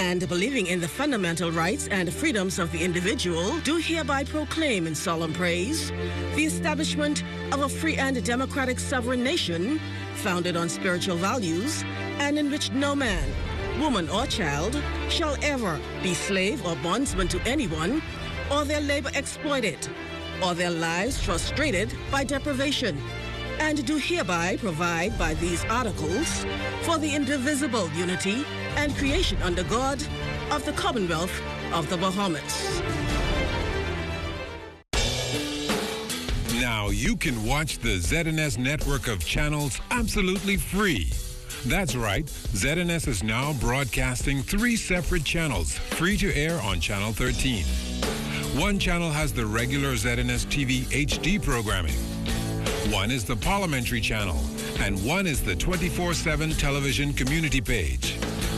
and believing in the fundamental rights and freedoms of the individual, do hereby proclaim in solemn praise the establishment of a free and democratic sovereign nation founded on spiritual values and in which no man, woman, or child shall ever be slave or bondsman to anyone, or their labor exploited, or their lives frustrated by deprivation, and do hereby provide by these articles for the indivisible unity and creation under God of the Commonwealth of the Bahamas. Now you can watch the ZNS network of channels absolutely free. That's right, ZNS is now broadcasting 3 separate channels, free to air on Channel 13. One channel has the regular ZNS TV HD programming. One is the Parliamentary channel, and one is the 24/7 television community page.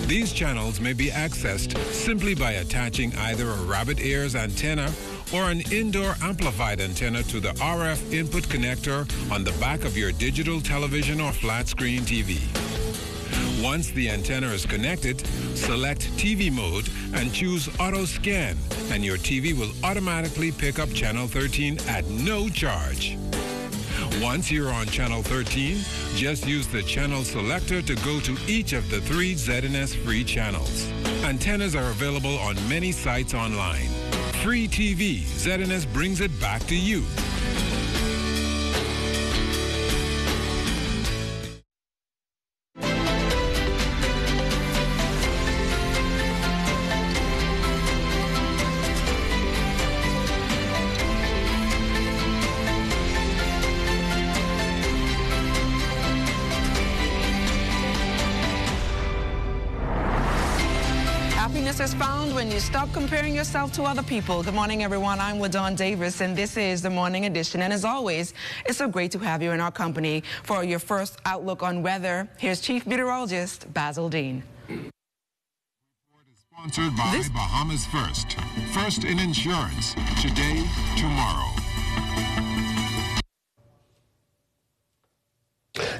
These channels may be accessed simply by attaching either a rabbit ears antenna or an indoor amplified antenna to the RF input connector on the back of your digital television or flat screen TV. Once the antenna is connected, select TV mode and choose Auto Scan, and your TV will automatically pick up Channel 13 at no charge. Once you're on Channel 13, just use the channel selector to go to each of the 3 ZNS free channels. Antennas are available on many sites online. Free TV, ZNS brings it back to you. Is found when you stop comparing yourself to other people. Good morning, everyone. I'm LaDawn Davis, and this is the Morning Edition. And as always, it's so great to have you in our company for your first outlook on weather. Here's Chief Meteorologist Basil Dean. Report is sponsored by Bahamas First. First in insurance. Today, tomorrow.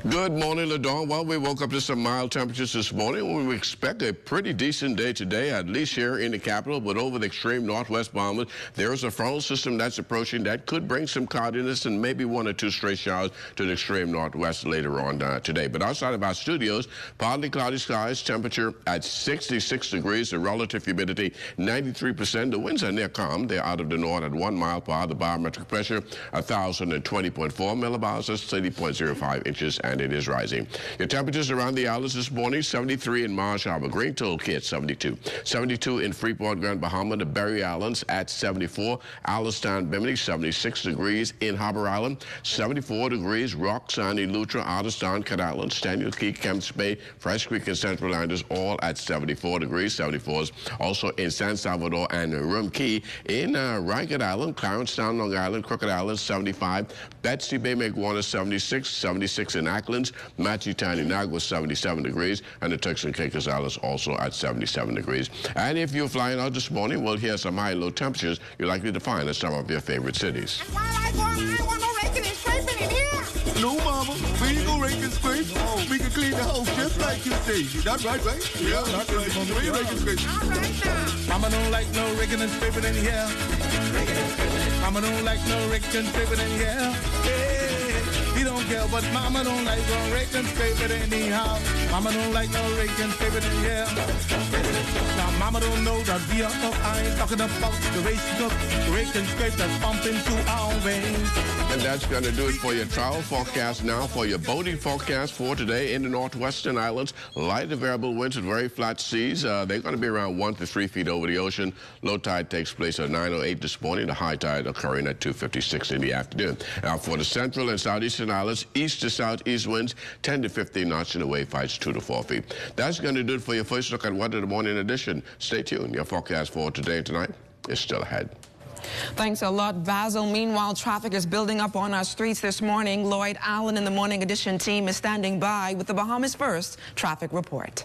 Good morning, LaDawn. Well, we woke up to some mild temperatures this morning. We expect a pretty decent day today, at least here in the capital, but over the extreme northwest Bahamas, there is a frontal system that's approaching that could bring some cloudiness and maybe 1 or 2 stray showers to the extreme northwest later on today. But outside of our studios, partly cloudy skies, temperature at 66 degrees, the relative humidity 93%. The winds are near calm. They're out of the north at 1 mile per hour. The barometric pressure 1,020.4 millibars, that's 30.05 inches, and it is rising. Your temperatures around the islands this morning: 73 in Marsh Harbor, Green Toolkit 72, 72 in Freeport, Grand Bahama, the Berry Islands at 74, Alistown, Bimini 76 degrees in Harbor Island, 74 degrees Rock, Sandy, Lutra, Otterstown, Cat Island, Staniel Key, Kemps Bay, Fresh Creek, and Central Islanders all at 74 degrees. 74s also in San Salvador and Rum Key. In Ragged Island, Clarencetown, Long Island, Crooked Island 75, Betsy Bay, McWarner 76, 76 in Acklands, Matsutan, Nagua 77 degrees, and the Turks and Caicos Islands also at 77 degrees. And if you're flying out this morning, well, here's some high and low temperatures you're likely to find in some of your favorite cities. I want no raking and scraping in here. No, Mama, we ain't gonna rake and scrape. We can clean the house just like you say. That's right, right? Yeah, that's right, Mama. We ain't rake and scrape. All right now. Mama don't like no raking and scraping in here. Mama don't like no raking and scraping in here. Hey, he don't care, but Mama don't like no raking and scraping anyhow. Mama don't like no raking and scraping in here. Now, Mama don't know that we are up. I ain't talking about the race up, the rake and scrape that's pumping through our veins. And that's going to do it for your travel forecast. Now for your boating forecast for today in the northwestern islands. Light to variable winds and very flat seas. They're going to be around 1 to 3 feet over the ocean. Low tide takes place at 9:08 this morning. The high tide occurring at 2:56 in the afternoon. Now for the central and southeastern islands, east to southeast winds 10 to 15 knots and the wave heights 2 to 4 feet. That's going to do it for your first look at Weather in the Morning edition. Stay tuned. Your forecast for today and tonight is still ahead. Thanks a lot, Basil. Meanwhile, traffic is building up on our streets this morning. Lloyd Allen and the Morning Edition team is standing by with the Bahamas First traffic report.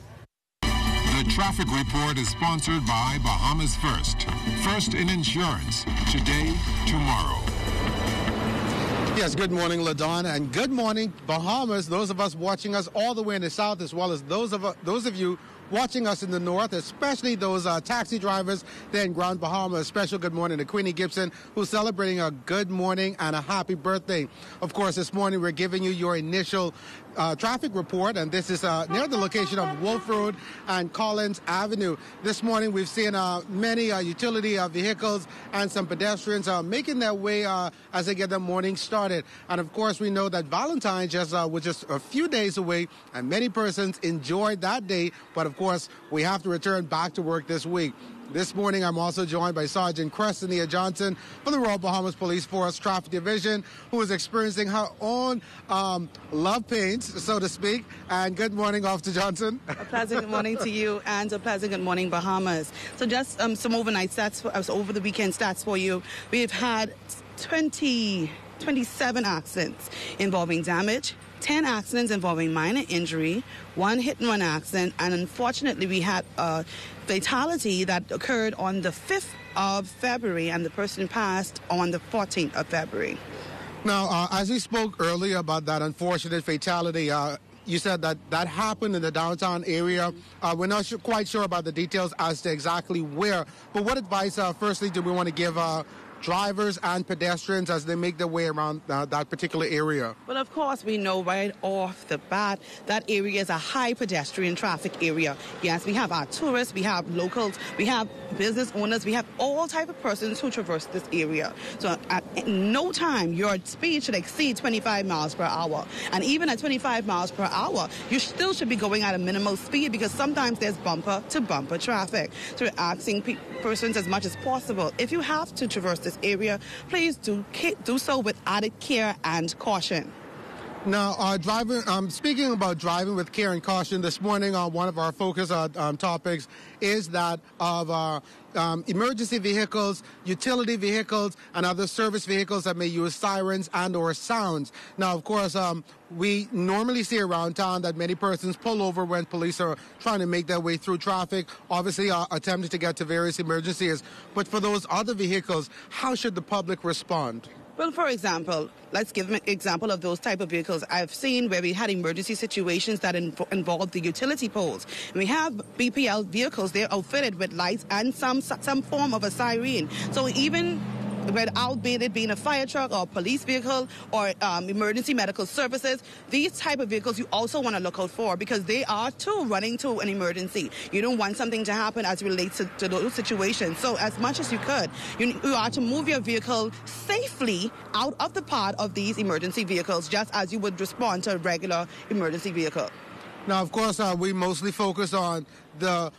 The traffic report is sponsored by Bahamas First. First in insurance. Today, tomorrow. Yes, good morning, LaDawn, and good morning, Bahamas. Those of us watching us all the way in the south, as well as those of you watching us in the north, especially those taxi drivers there in Grand Bahama. A special good morning to Queenie Gibson, who's celebrating a good morning and a happy birthday. Of course, this morning we're giving you your initial traffic report, and this is near the location of Wolf Road and Collins Avenue. This morning we've seen many utility vehicles and some pedestrians making their way as they get the morning started. And of course, we know that Valentine's was just a few days away, and many persons enjoyed that day. But of course, we have to return back to work this week. This morning, I'm also joined by Sergeant Cressinia Johnson from the Royal Bahamas Police Force Traffic Division, who is experiencing her own love pains, so to speak. And good morning, Officer Johnson. A pleasant good morning to you, and a pleasant good morning, Bahamas. So just some overnight stats, over the weekend stats for you. We've had 27 accidents involving damage, 10 accidents involving minor injury, 1 hit-and-run accident, and unfortunately we had a fatality that occurred on the 5th of February, and the person passed on the 14th of February. Now, as we spoke earlier about that unfortunate fatality, you said that happened in the downtown area. We're not quite sure about the details as to exactly where, but what advice, firstly, do we want to give drivers and pedestrians as they make their way around that particular area? Well, of course, we know right off the bat that area is a high pedestrian traffic area. Yes, we have our tourists, we have locals, we have business owners, we have all type of persons who traverse this area. So at no time your speed should exceed 25 miles per hour. And even at 25 miles per hour, you still should be going at a minimal speed, because sometimes there's bumper-to-bumper traffic. So we're asking persons as much as possible, if you have to traverse this area, please do so with added care and caution. Now, speaking about driving with care and caution, this morning one of our focus topics is that of emergency vehicles, utility vehicles, and other service vehicles that may use sirens and or sounds. Now, of course, we normally see around town that many persons pull over when police are trying to make their way through traffic, obviously attempting to get to various emergencies. But for those other vehicles, how should the public respond? Well, for example, let's give an example of those type of vehicles. I've seen where we had emergency situations that involved the utility poles. And we have BPL vehicles, they're outfitted with lights and some form of a siren. So even without it being a fire truck or a police vehicle or emergency medical services, these type of vehicles you also want to look out for, because they are too running to an emergency. You don't want something to happen as it relates to those situations. So as much as you could, you are to move your vehicle safely out of the path of these emergency vehicles, just as you would respond to a regular emergency vehicle. Now, of course, we mostly focus on the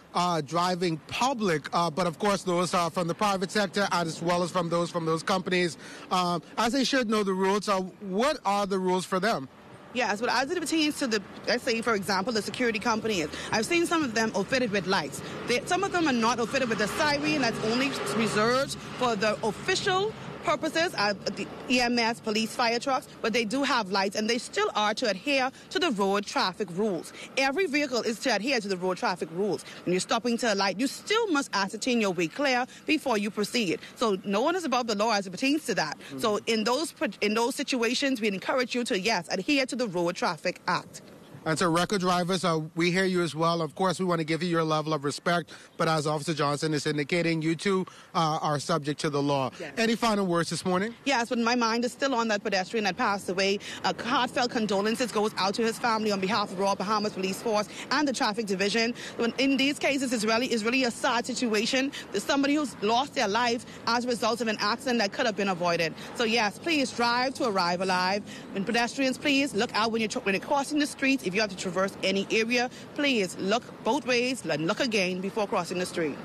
driving public, but of course those are from the private sector as well as from those companies. As they should know the rules, what are the rules for them? Yes, but as it pertains to let's say, for example, the security companies, I've seen some of them outfitted with lights. Some of them are not outfitted with the siren that's only reserved for the official purposes, the EMS, police, fire trucks, but they do have lights, and they still are to adhere to the road traffic rules. Every vehicle is to adhere to the road traffic rules. When you're stopping to a light, you still must ascertain your way clear before you proceed. So no one is above the law as it pertains to that. Mm-hmm. So in those situations, we encourage you to, yes, adhere to the Road Traffic Act. And so, record drivers, we hear you as well. Of course, we want to give you your level of respect, but as Officer Johnson is indicating, you too are subject to the law. Yes. Any final words this morning? Yes, but my mind is still on that pedestrian that passed away. Heartfelt condolences goes out to his family on behalf of Royal Bahamas Police Force and the Traffic Division. In these cases, it's really a sad situation. There's somebody who's lost their life as a result of an accident that could have been avoided. So yes, please drive to arrive alive. And pedestrians, please look out when you're crossing the streets. If you have to traverse any area, please look both ways and look again before crossing the street.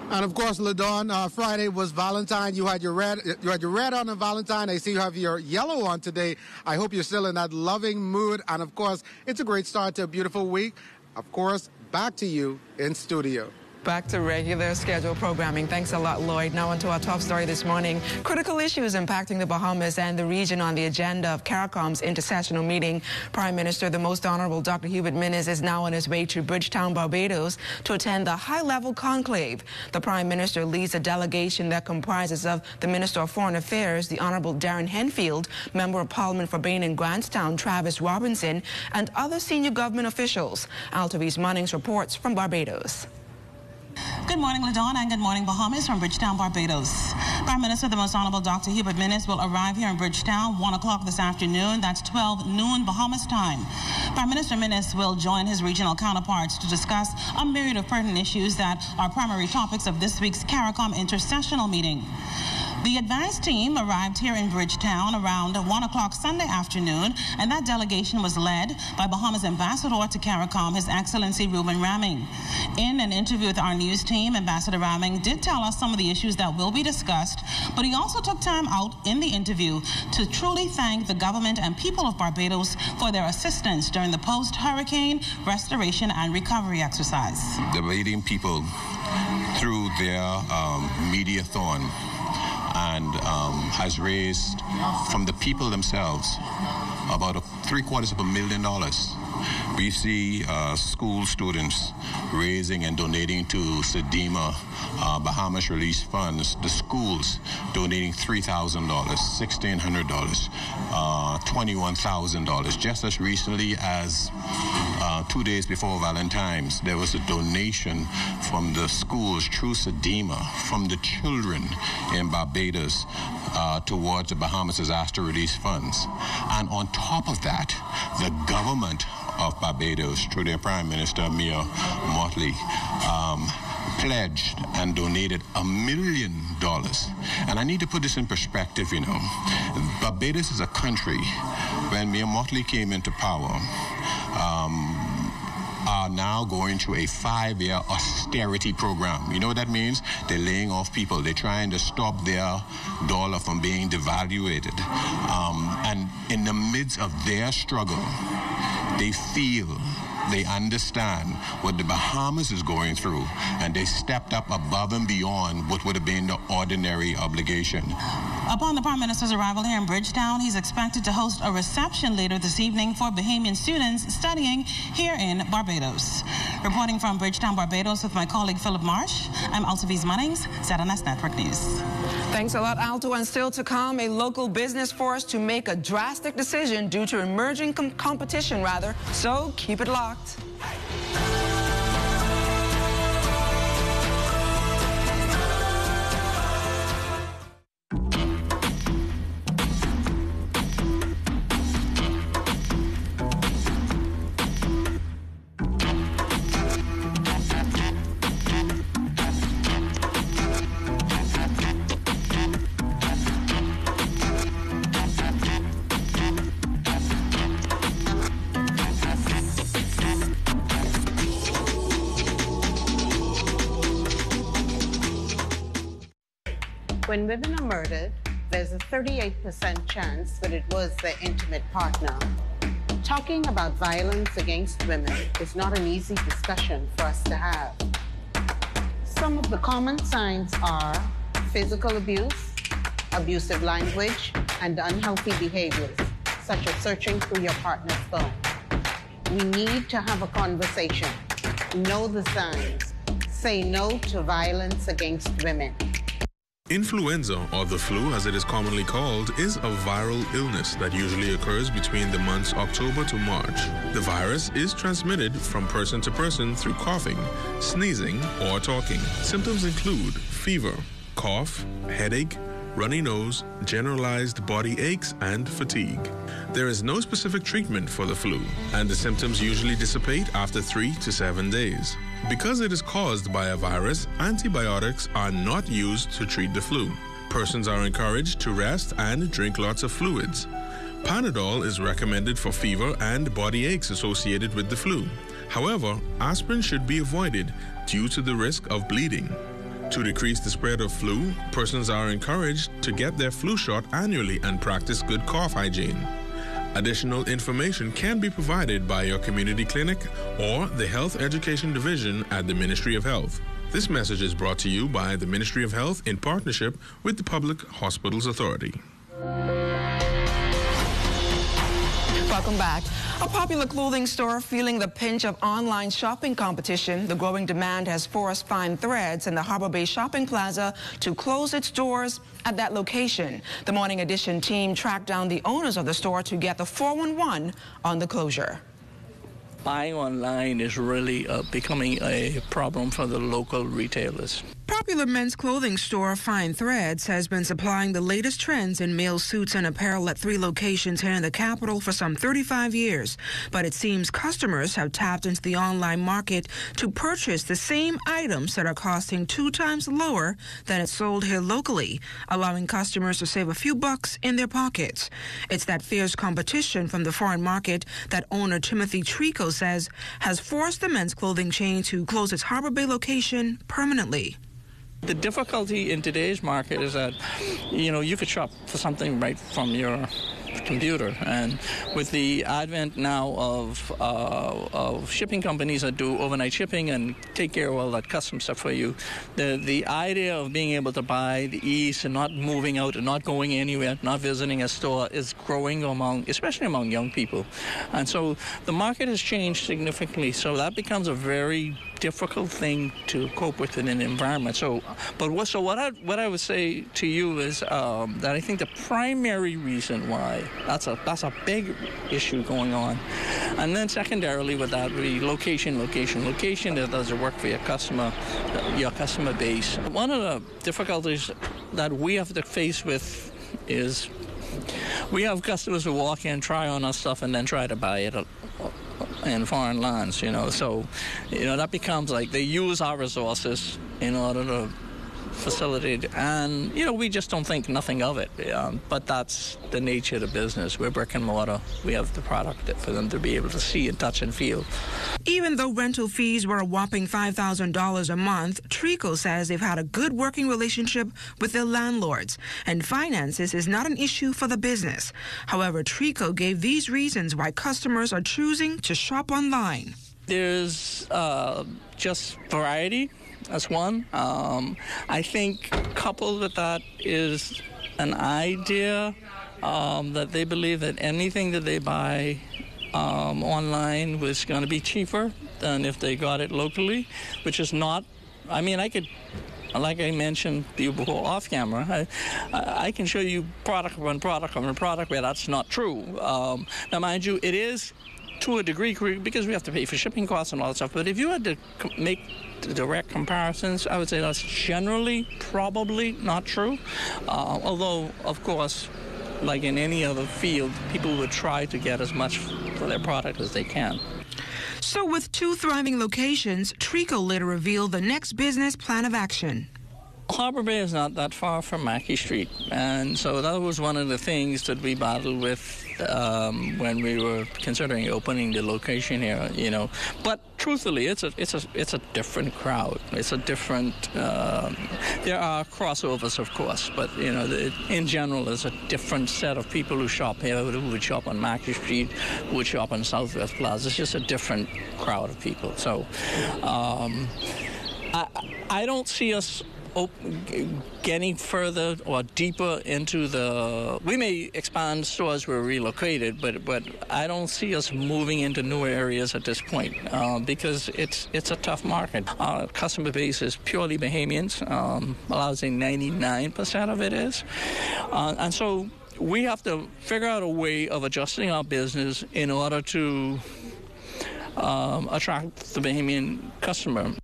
And of course, LaDawn, Friday was Valentine. You had your red on Valentine. I see you have your yellow on today. I hope you're still in that loving mood. And of course, it's a great start to a beautiful week. Of course, back to you in studio. Back to regular scheduled programming. Thanks a lot, Lloyd. Now on to our top story this morning. Critical issues impacting the Bahamas and the region on the agenda of CARICOM's intercessional meeting. Prime Minister, the Most Honorable Dr. Hubert Minnis, is now on his way to Bridgetown, Barbados to attend the high-level conclave. The Prime Minister leads a delegation that comprises of the Minister of Foreign Affairs, the Honorable Darren Henfield, Member of Parliament for Bain and Grantstown, Travis Robinson, and other senior government officials. Altovise Munnings reports from Barbados. Good morning, LaDawn, and good morning, Bahamas, from Bridgetown, Barbados. Prime Minister, the Most Honorable Dr. Hubert Minnis, will arrive here in Bridgetown 1 o'clock this afternoon. That's 12 noon Bahamas time. Prime Minister Minnis will join his regional counterparts to discuss a myriad of pertinent issues that are primary topics of this week's CARICOM intercessional meeting. The advance team arrived here in Bridgetown around 1 o'clock Sunday afternoon, and that delegation was led by Bahamas Ambassador to CARICOM, His Excellency Reuben Ramming. In an interview with our news team, Ambassador Ramming did tell us some of the issues that will be discussed, but he also took time out in the interview to truly thank the government and people of Barbados for their assistance during the post-hurricane restoration and recovery exercise. The Barbados people, through their mediathon, and has raised from the people themselves about $750,000. We see school students raising and donating to Sedema, Bahamas Relief Funds, the schools donating $3,000, $1,600, $21,000. Just as recently as 2 days before Valentine's, there was a donation from the schools through Sedema, from the children in Barbados towards the Bahamas Disaster Relief Funds. And on top of that, the government of Barbados, through their Prime Minister, Mia Mottley, pledged and donated $1 million. And I need to put this in perspective, you know. Barbados is a country, when Mia Mottley came into power, are now going through a 5-year austerity program. You know what that means? They're laying off people. They're trying to stop their dollar from being devaluated. And in the midst of their struggle, they feel, they understand what the Bahamas is going through, and they stepped up above and beyond what would have been the ordinary obligation. Upon the Prime Minister's arrival here in Bridgetown, he's expected to host a reception later this evening for Bahamian students studying here in Barbados. Reporting from Bridgetown, Barbados, with my colleague Philip Marsh, I'm Altovise Munnings, ZNS Network News. Thanks a lot, Alto. And still to come, a local business forced to make a drastic decision due to emerging competition, rather. So keep it locked. When women are murdered, there's a 38% chance that it was their intimate partner. Talking about violence against women is not an easy discussion for us to have. Some of the common signs are physical abuse, abusive language, and unhealthy behaviors, such as searching through your partner's phone. We need to have a conversation. Know the signs. Say no to violence against women. Influenza, or the flu as it is commonly called, is a viral illness that usually occurs between the months October to March. The virus is transmitted from person to person through coughing, sneezing, or talking. Symptoms include fever, cough, headache, runny nose, generalized body aches, and fatigue. There is no specific treatment for the flu, and the symptoms usually dissipate after 3 to 7 days. Because it is caused by a virus, antibiotics are not used to treat the flu. Persons are encouraged to rest and drink lots of fluids. Panadol is recommended for fever and body aches associated with the flu. However, aspirin should be avoided due to the risk of bleeding. To decrease the spread of flu, persons are encouraged to get their flu shot annually and practice good cough hygiene. Additional information can be provided by your community clinic or the Health Education Division at the Ministry of Health. This message is brought to you by the Ministry of Health in partnership with the Public Hospitals Authority. Welcome back. A popular clothing store feeling the pinch of online shopping competition. The growing demand has forced Fine Threads in the Harbor Bay Shopping Plaza to close its doors at that location. The Morning Edition team tracked down the owners of the store to get the 411 on the closure. Buying online is really becoming a problem for the local retailers. Popular men's clothing store Fine Threads has been supplying the latest trends in male suits and apparel at 3 locations here in the capital for some 35 years. But it seems customers have tapped into the online market to purchase the same items that are costing 2 times lower than it's sold here locally, allowing customers to save a few bucks in their pockets. It's that fierce competition from the foreign market that owner Timothy Trico says has forced the men's clothing chain to close its Harbor Bay location permanently. The difficulty in today's market is that, you could shop for something right from your computer, and with the advent now of shipping companies that do overnight shipping and take care of all that custom stuff for you, the idea of being able to buy the ease and not moving out and not going anywhere, not visiting a store is growing especially among young people. And so the market has changed significantly, so that becomes a very difficult thing to cope with in an environment. What I would say to you is that I think the primary reason why that's a big issue going on, and then secondarily with that, the location. That does work for your customer base. One of the difficulties that we have to face with is we have customers who walk in, try on our stuff, and then try to buy it in foreign lands, so that becomes like they use our resources in order to facilitate, and we just don't think nothing of it, but that's the nature of the business. We're brick and mortar. We have the product for them to be able to see and touch and feel. Even though rental fees were a whopping $5,000 a month, Trico says they've had a good working relationship with their landlords, and finances is not an issue for the business. However, Trico gave these reasons why customers are choosing to shop online. There's just variety. That's one. I think coupled with that is an idea that they believe that anything that they buy online was going to be cheaper than if they got it locally, which is not. I mean, like I mentioned before off camera, I can show you product where that's not true. Now, mind you, it is to a degree because we have to pay for shipping costs and all that stuff. But if you had to make direct comparisons, I would say that's generally probably not true. Although, of course, like in any other field, people would try to get as much for their product as they can. So with 2 thriving locations, Trico later revealed the next business plan of action. Harbor Bay is not that far from Mackey Street, and so that was one of the things that we battled with when we were considering opening the location here. But truthfully, it's a different crowd. It's a different. There are crossovers, of course, but in general, there's a different set of people who shop here, who would shop on Mackey Street, who would shop on Southwest Plaza. It's just a different crowd of people. So I don't see us getting further or deeper into we may expand stores where we're relocated, but I don't see us moving into newer areas at this point because it's a tough market. Our customer base is purely Bahamians. I'll say 99% of it is. And so we have to figure out a way of adjusting our business in order to attract the Bahamian customer.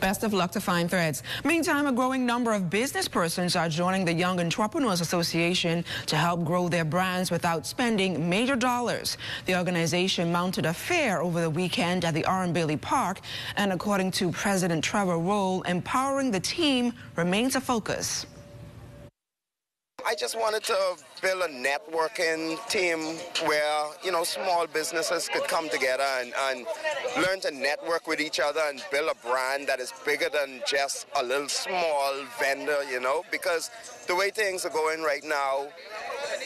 Best of luck to Fine Threads. Meantime, a growing number of business persons are joining the Young Entrepreneurs Association to help grow their brands without spending major dollars. The organization mounted a fair over the weekend at the R.M. Bailey Park, and according to President Trevor Roll, empowering the team remains a focus. I just wanted to build a networking team where, small businesses could come together and learn to network with each other and build a brand that is bigger than just a little small vendor, because the way things are going right now,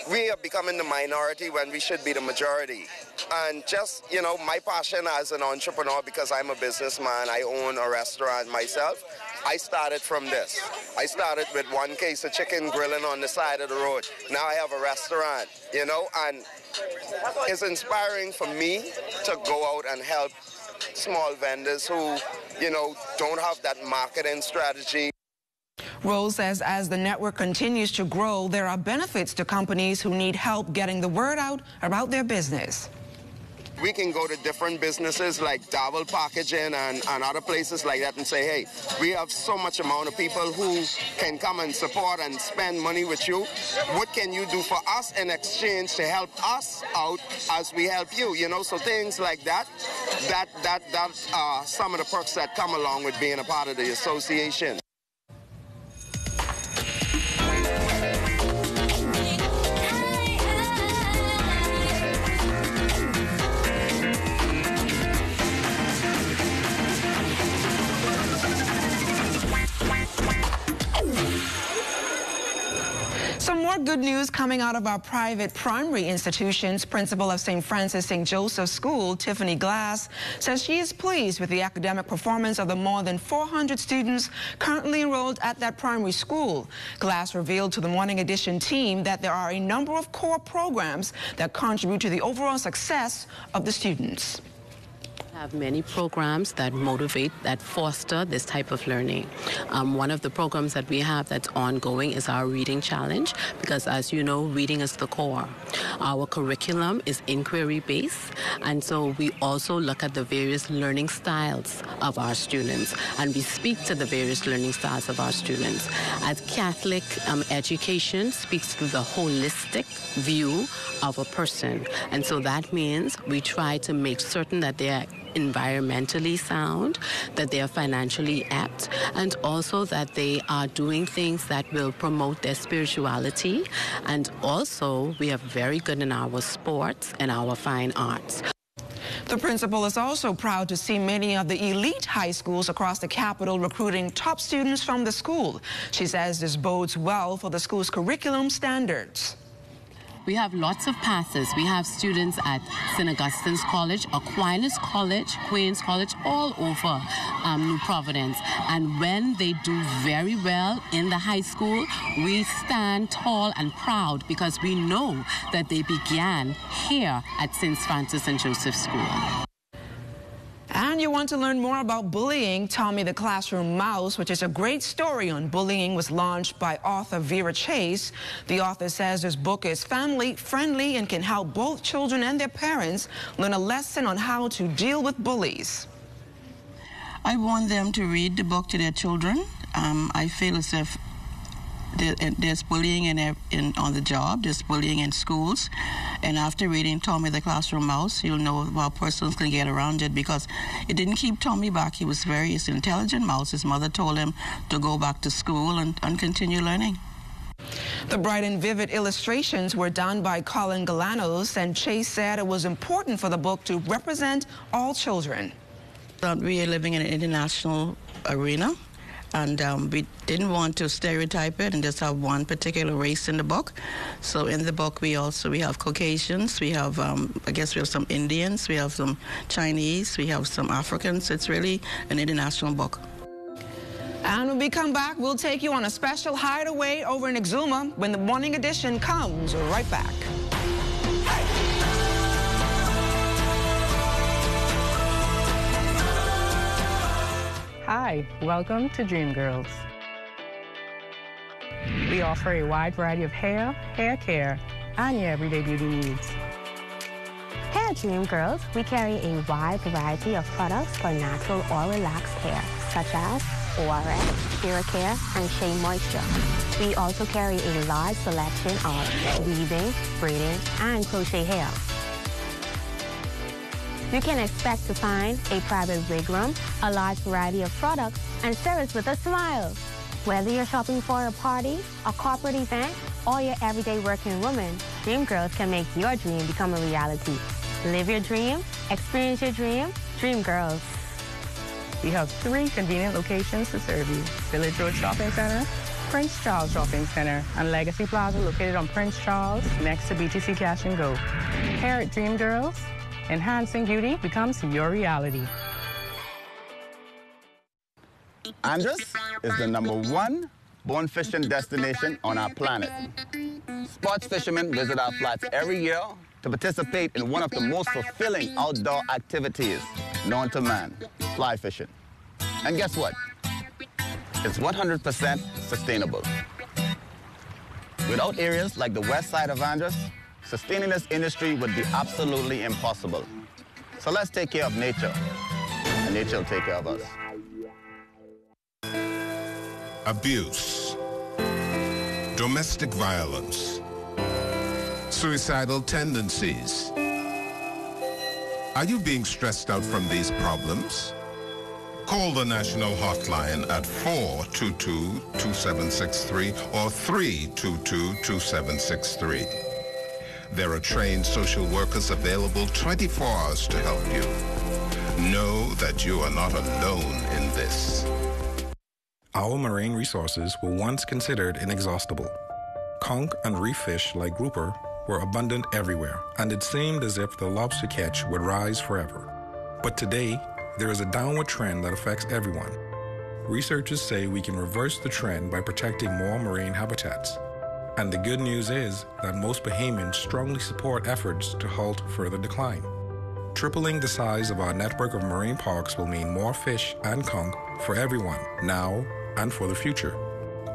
we are becoming the minority when we should be the majority. And just, you know, my passion as an entrepreneur, because I'm a businessman, I own a restaurant myself, I started from this. I started with one case of chicken grilling on the side of the road. Now I have a restaurant, you know, and it's inspiring for me to go out and help small vendors who, you know, don't have that marketing strategy. Rose says as the network continues to grow, there are benefits to companies who need help getting the word out about their business. We can go to different businesses like Davil Packaging and other places like that and say, hey, we have so much amount of people who can come and support and spend money with you. What can you do for us in exchange to help us out as we help you? You know, so things like that are some of the perks that come along with being a part of the association. Some more good news coming out of our private primary institutions. Principal of St. Francis St. Joseph School, Tiffany Glass, says she is pleased with the academic performance of the more than 400 students currently enrolled at that primary school. Glass revealed to the Morning Edition team that there are a number of core programs that contribute to the overall success of the students. Have many programs that motivate, that foster this type of learning. One of the programs that we have that's ongoing is our reading challenge, because as you know, reading is the core. Our curriculum is inquiry-based, and so we also look at the various learning styles of our students, and we speak to the various learning styles of our students. As Catholic education speaks to the holistic view of a person, and so that means we try to make certain that they are environmentally sound, that they are financially apt, and also that they are doing things that will promote their spirituality. And also, we are very good in our sports and our fine arts. The principal is also proud to see many of the elite high schools across the capital recruiting top students from the school. She says this bodes well for the school's curriculum standards. We have lots of passes. We have students at St. Augustine's College, Aquinas College, Queen's College, all over New Providence. And when they do very well in the high school, we stand tall and proud because we know that they began here at St. Francis and Joseph School. And you want to learn more about bullying? Tommy the Classroom Mouse, which is a great story on bullying, was launched by author Vera Chase. The author says this book is family-friendly and can help both children and their parents learn a lesson on how to deal with bullies. I want them to read the book to their children. I feel as if there's bullying on the job, there's bullying in schools. And after reading Tommy the Classroom Mouse, you'll know how persons can get around it, because it didn't keep Tommy back. He's an intelligent mouse. His mother told him to go back to school and continue learning. The bright and vivid illustrations were done by Colin Galanos, and Chase said it was important for the book to represent all children. We are living in an international arena, and we didn't want to stereotype it and just have one particular race in the book. So in the book we have Caucasians, we have I guess we have some Indians, we have some Chinese, we have some Africans. It's really an international book. And when we come back, we'll take you on a special hideaway over in Exuma when the Morning Edition comes right back. Hi, welcome to Dream Girls. We offer a wide variety of hair care, and your everyday beauty needs. Here at Dream Girls, we carry a wide variety of products for natural or relaxed hair, such as ORS, Care, and Shea Moisture. We also carry a large selection of weaving, braiding, and crochet hair. You can expect to find a private wig room, a large variety of products, and service with a smile. Whether you're shopping for a party, a corporate event, or your everyday working woman, Dream Girls can make your dream become a reality. Live your dream, experience your dream, Dream Girls. We have 3 convenient locations to serve you: Village Road Shopping Center, Prince Charles Shopping Center and Legacy Plaza located on Prince Charles next to BTC Cash and Go. Here at Dream Girls, enhancing beauty becomes your reality. Andros is the #1 bone fishing destination on our planet. Sports fishermen visit our flats every year to participate in one of the most fulfilling outdoor activities known to man, fly fishing. And guess what? It's 100% sustainable. Without areas like the west side of Andros, sustaining this industry would be absolutely impossible. So let's take care of nature, and nature will take care of us. Abuse, domestic violence, suicidal tendencies. Are you being stressed out from these problems? Call the national hotline at 422-2763 or 322-2763. There are trained social workers available 24 hours to help you. Know that you are not alone in this. Our marine resources were once considered inexhaustible. Conch and reef fish like grouper were abundant everywhere, and it seemed as if the lobster catch would rise forever. But today, there is a downward trend that affects everyone. Researchers say we can reverse the trend by protecting more marine habitats. And the good news is that most Bahamians strongly support efforts to halt further decline. Tripling the size of our network of marine parks will mean more fish and conch for everyone now and for the future,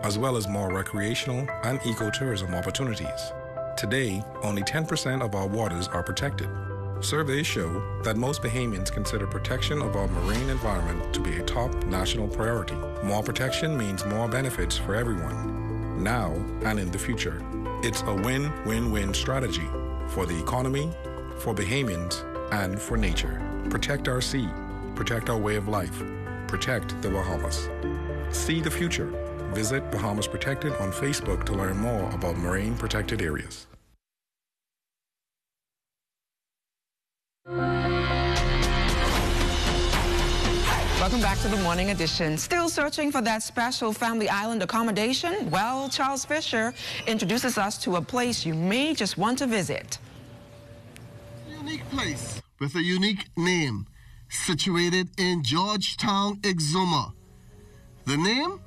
as well as more recreational and ecotourism opportunities. Today, only 10% of our waters are protected. Surveys show that most Bahamians consider protection of our marine environment to be a top national priority. More protection means more benefits for everyone, now and in the future. It's a win-win-win strategy for the economy, for Bahamians, and for nature. Protect our sea, protect our way of life, protect the Bahamas. See the future. Visit Bahamas Protected on Facebook to learn more about marine protected areas. Welcome back to the Morning Edition. Still searching for that special family island accommodation? Well, Charles Fisher introduces us to a place you may just want to visit. A unique place with a unique name, situated in Georgetown, Exuma. The name?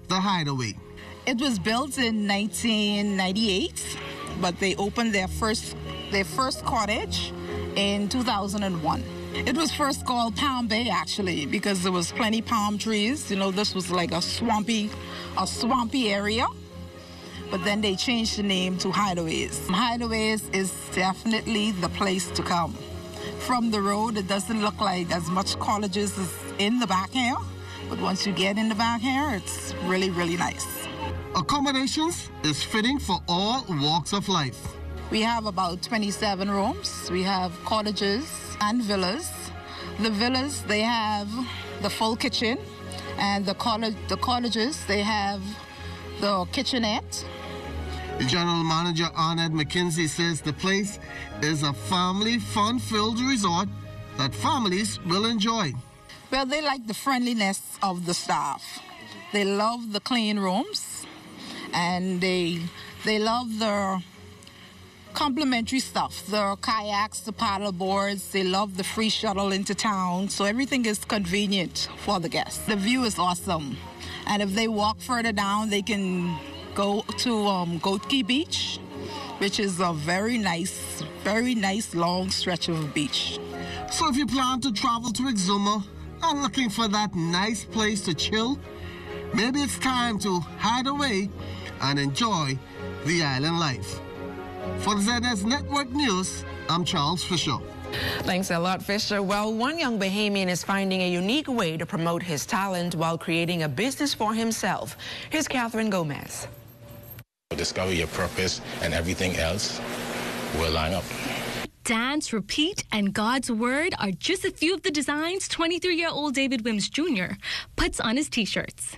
The Hideaway. It was built in 1998, but they opened their first cottage in 2001. It was first called Palm Bay, actually, because there was plenty palm trees. You know, this was like a swampy area. But then they changed the name to Hideaways. Hideaways is definitely the place to come. From the road, it doesn't look like as much cottages as in the back here. But once you get in the back here, it's really, really nice. Accommodations is fitting for all walks of life. We have about 27 rooms. We have cottages and villas. The villas, they have the full kitchen, and the cottages, they have the kitchenette. General Manager Arnett McKinsey says the place is a family fun-filled resort that families will enjoy. Well, they like the friendliness of the staff. They love the clean rooms, and they love the complimentary stuff, the kayaks, the paddle boards. They love the free shuttle into town, so everything is convenient for the guests. The view is awesome, and if they walk further down, they can go to Goat Key Beach, which is a very nice long stretch of beach. So if you plan to travel to Exuma and looking for that nice place to chill, maybe it's time to hide away and enjoy the island life. For the ZS Network News, I'm Charles Fisher. Thanks a lot, Fisher. Well, one young Bahamian is finding a unique way to promote his talent while creating a business for himself. Here's Catherine Gomez. Discover your purpose and everything else will line up. Dance, Repeat, and God's Word are just a few of the designs 23-year-old David Wims Jr. puts on his T-shirts.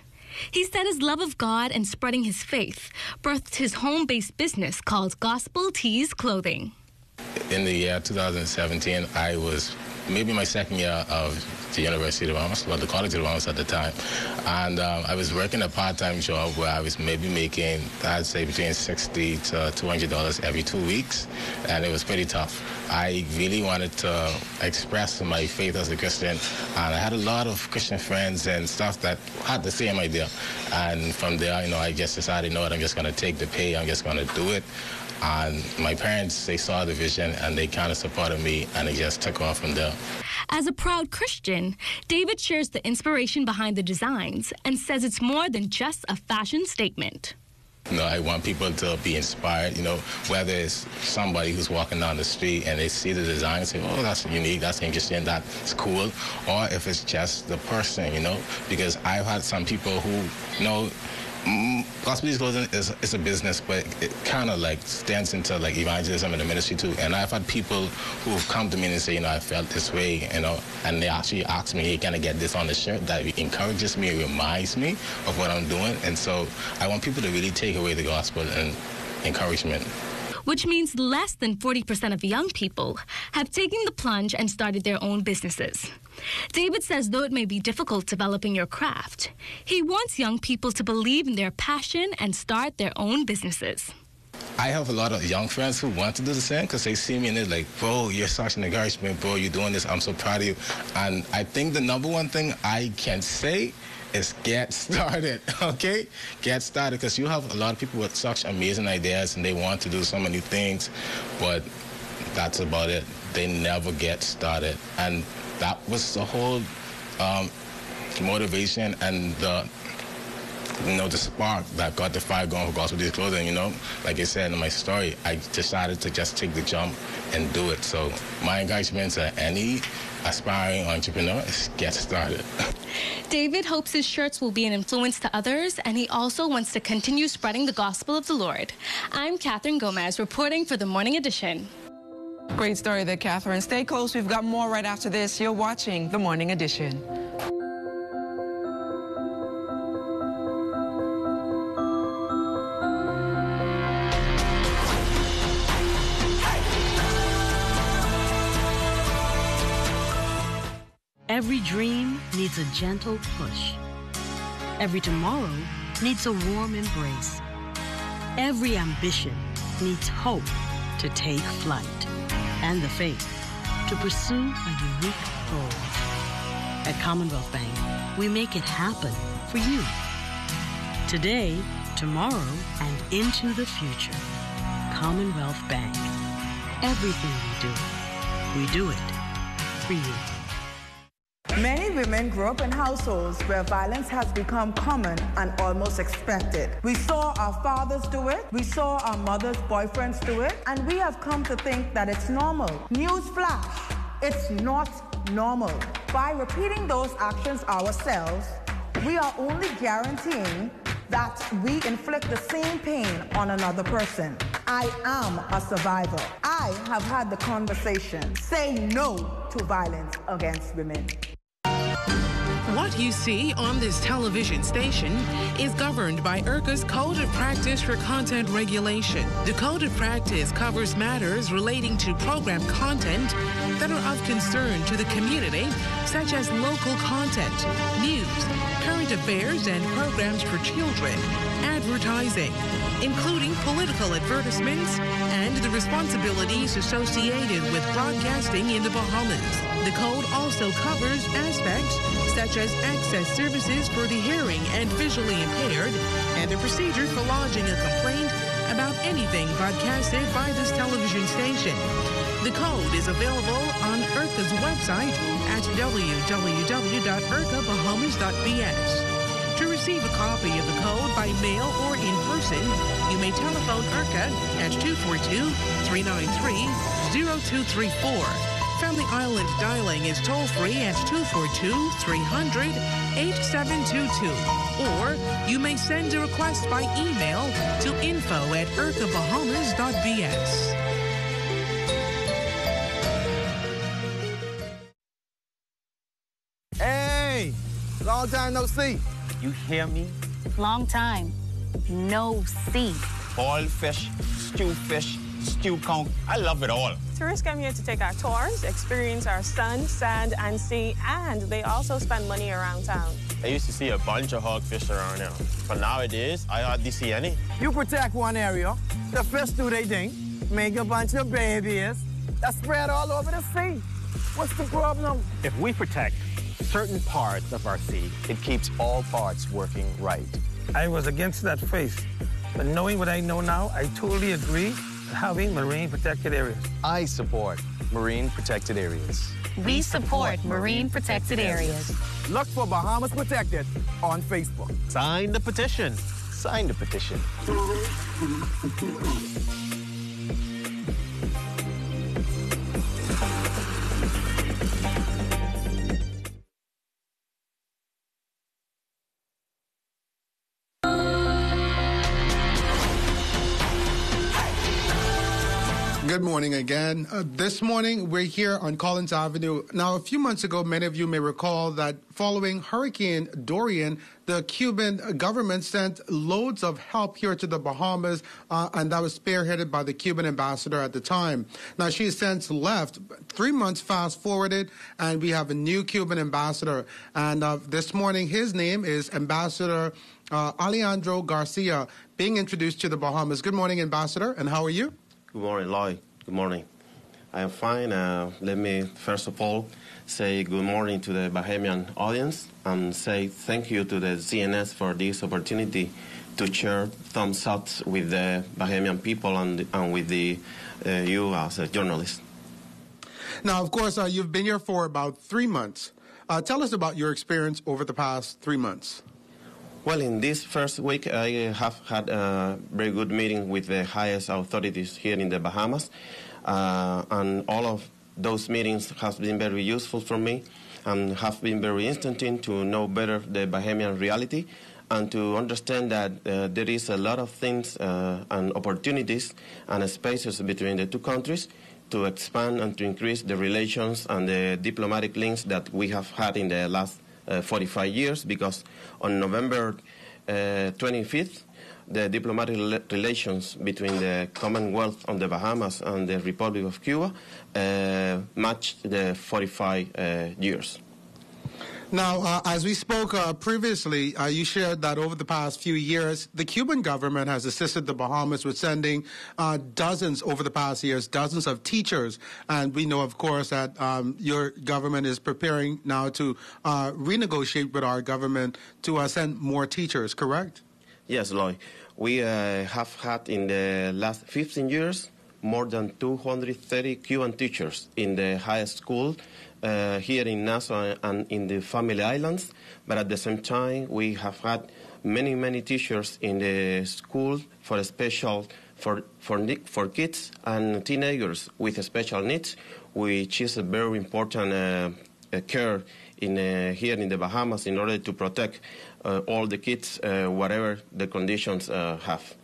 He said his love of God and spreading his faith birthed his home-based business called Gospel Tees Clothing. In the year 2017, I was maybe my second year of the University of Bahamas, well, the College of Bahamas at the time. And I was working a part-time job where I was maybe making, I'd say, between $60 to $200 every 2 weeks, and it was pretty tough. I really wanted to express my faith as a Christian, and I had a lot of Christian friends and stuff that had the same idea. And from there, I just decided, you know what, I'm just going to take the pay, I'm just going to do it. And my parents, they saw the vision and they kind of supported me, and it just took off from there. As a proud Christian, David shares the inspiration behind the designs and says it's more than just a fashion statement. I want people to be inspired, whether it's somebody who's walking down the street and they see the design and say, oh, that's unique, that's interesting, that's cool, or if it's just the person, because I've had some people who, Gospel Youth Clothing is a business, but it kind of stands into evangelism and the ministry too. And I've had people who have come to me and say, I felt this way, and they actually ask me, hey, can I get this on the shirt? That encourages me, it reminds me of what I'm doing. And so I want people to really take away the gospel and encouragement. Which means less than 40% of young people have taken the plunge and started their own businesses. David says though it may be difficult developing your craft, he wants young people to believe in their passion and start their own businesses. I have a lot of young friends who want to do the same because they see me and they're like, bro, you're such an encouragement, bro, you're doing this, I'm so proud of you. And I think the number one thing I can say is get started, okay? Get started, because you have a lot of people with such amazing ideas and they want to do so many things, but that's about it. They never get started. And that was the whole motivation and the spark that got the fire going for Gospel Youth Clothing, Like I said in my story, I decided to just take the jump and do it. So my encouragement to any aspiring entrepreneur is get started. David hopes his shirts will be an influence to others, and he also wants to continue spreading the gospel of the Lord. I'm Catherine Gomez reporting for The Morning Edition. Great story there, Catherine. Stay close. We've got more right after this. You're watching The Morning Edition. Every dream needs a gentle push. Every tomorrow needs a warm embrace. Every ambition needs hope to take flight and the faith to pursue a unique goal. At Commonwealth Bank, we make it happen for you. Today, tomorrow, and into the future. Commonwealth Bank. Everything we do it for you. Many women grow up in households where violence has become common and almost expected. We saw our fathers do it, we saw our mothers' boyfriends do it, and we have come to think that it's normal. Newsflash, it's not normal. By repeating those actions ourselves, we are only guaranteeing that we inflict the same pain on another person. I am a survivor. I have had the conversation. Say no to violence against women. What you see on this television station is governed by IRCA's Code of Practice for Content Regulation. The Code of Practice covers matters relating to program content that are of concern to the community, such as local content, news, current affairs, and programs for children, advertising, including political advertisements, and the responsibilities associated with broadcasting in the Bahamas. The code also covers aspects such as access services for the hearing and visually impaired, and the procedure for lodging a complaint about anything broadcasted by this television station. The code is available on IRCA's website at www.ircabahamas.bs. To receive a copy of the code by mail or in person, you may telephone IRCA at 242-393-0234. Family Island dialing is toll-free at 242-300-8722. Or you may send a request by email to info@ircabahamas.bs. Hey! Long time no see. You hear me? Long time. No see. Boiled fish, stewed fish, stewed conch. I love it all. Tourists come here to take our tours, experience our sun, sand, and sea, and they also spend money around town. I used to see a bunch of hogfish around here, but nowadays, I hardly see any. You protect one area, the fish do their thing, make a bunch of babies, that spread all over the sea. What's the problem? If we protect certain parts of our sea, it keeps all parts working right. I was against that phrase, but knowing what I know now, I totally agree with having marine protected areas. I support marine protected areas. We support marine protected areas. Look for Bahamas Protected on Facebook. Sign the petition. Sign the petition. Good morning again. This morning, we're here on Collins Avenue. Now, a few months ago, many of you may recall that following Hurricane Dorian, the Cuban government sent loads of help here to the Bahamas, and that was spearheaded by the Cuban ambassador at the time. Now, she has since left. 3 months fast-forwarded, and we have a new Cuban ambassador. And this morning, his name is Ambassador Alejandro Garcia, being introduced to the Bahamas. Good morning, Ambassador, and how are you? Good morning, Lloyd. Good morning. I am fine. Let me, first of all, say good morning to the Bahamian audience and say thank you to the CNS for this opportunity to share some thoughts with the Bahamian people and with you as a journalist. Now, of course, you've been here for about 3 months. Tell us about your experience over the past 3 months. Well, in this first week, I have had a very good meeting with the highest authorities here in the Bahamas, and all of those meetings have been very useful for me and have been very interesting to know better the Bahamian reality and to understand that there is a lot of things and opportunities and spaces between the two countries to expand and to increase the relations and the diplomatic links that we have had in the last 45 years, because on November 25th, the diplomatic relations between the Commonwealth of the Bahamas and the Republic of Cuba matched the 45 years. Now, as we spoke previously, you shared that over the past few years, the Cuban government has assisted the Bahamas with sending dozens of teachers. And we know, of course, that your government is preparing now to renegotiate with our government to send more teachers, correct? Yes, Lloyd. We have had in the last 15 years more than 230 Cuban teachers in the highest school here in Nassau and in the Family Islands, but at the same time we have had many teachers in the school for kids and teenagers with special needs, which is a very important care here in the Bahamas in order to protect all the kids, whatever the conditions have.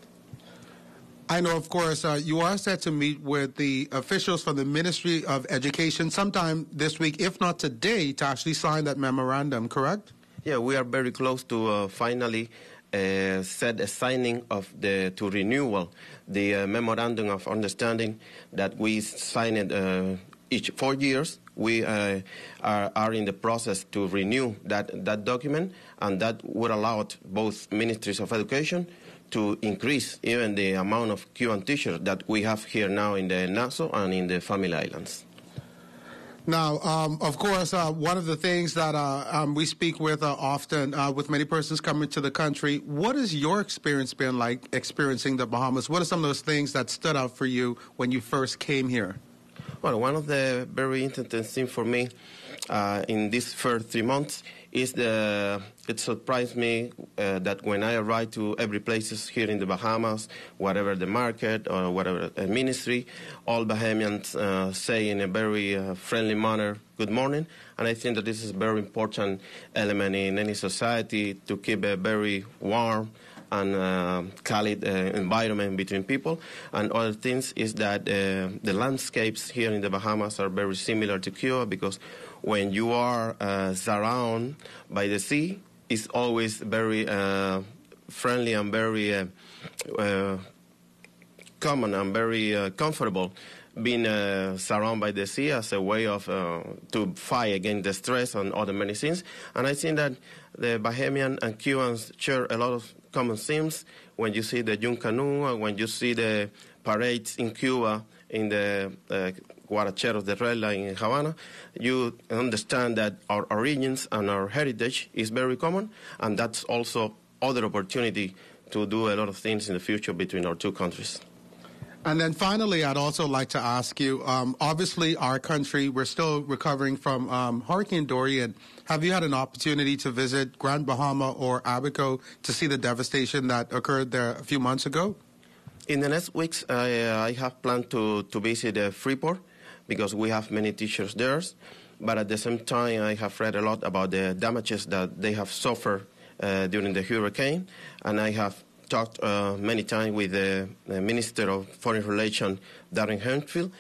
I know, of course, you are set to meet with the officials from the Ministry of Education sometime this week, if not today, to actually sign that memorandum, correct? Yeah, we are very close to finally set a signing of to renewal the memorandum of understanding that we signed each 4 years. We are in the process to renew that document, and that would allow both ministries of education to increase even the amount of Cuban teachers that we have here now in the Nassau and in the Family Islands. Now, of course, one of the things that we speak with often with many persons coming to the country, what has your experience been like experiencing the Bahamas? What are some of those things that stood out for you when you first came here? Well, one of the very interesting things for me in these first 3 months is it surprised me that when I arrived to every places here in the Bahamas, whatever the market or whatever ministry, all Bahamians say in a very friendly manner, good morning. And I think that this is a very important element in any society to keep a very warm and candid environment between people. And other things is that the landscapes here in the Bahamas are very similar to Cuba, because when you are surrounded by the sea, it's always very friendly and very common and very comfortable being surrounded by the sea as a way of to fight against the stress and other many things. And I think that the Bahamian and Cubans share a lot of common themes. When you see the Yuncanu, and when you see the parades in Cuba, in the Guaracheros de Regla in Havana, you understand that our origins and our heritage is very common, and that's also other opportunity to do a lot of things in the future between our two countries. And then finally, I'd also like to ask you, obviously our country, we're still recovering from Hurricane Dorian. Have you had an opportunity to visit Grand Bahama or Abaco to see the devastation that occurred there a few months ago? In the next weeks, I have planned to visit Freeport because we have many teachers there. But at the same time, I have read a lot about the damages that they have suffered during the hurricane. And I have talked many times with the Minister of Foreign Relations, Darren Hemphill,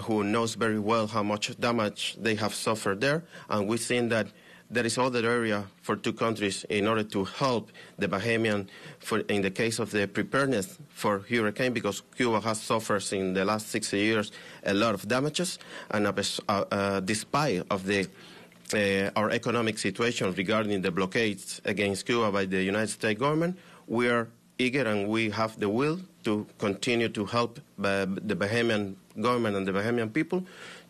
who knows very well how much damage they have suffered there. And we think that there is other area for two countries in order to help the Bahamian in the case of the preparedness for hurricane, because Cuba has suffered in the last 60 years a lot of damages. And despite of our economic situation regarding the blockades against Cuba by the United States government, we are eager and we have the will to continue to help the Bahamian government and the Bahamian people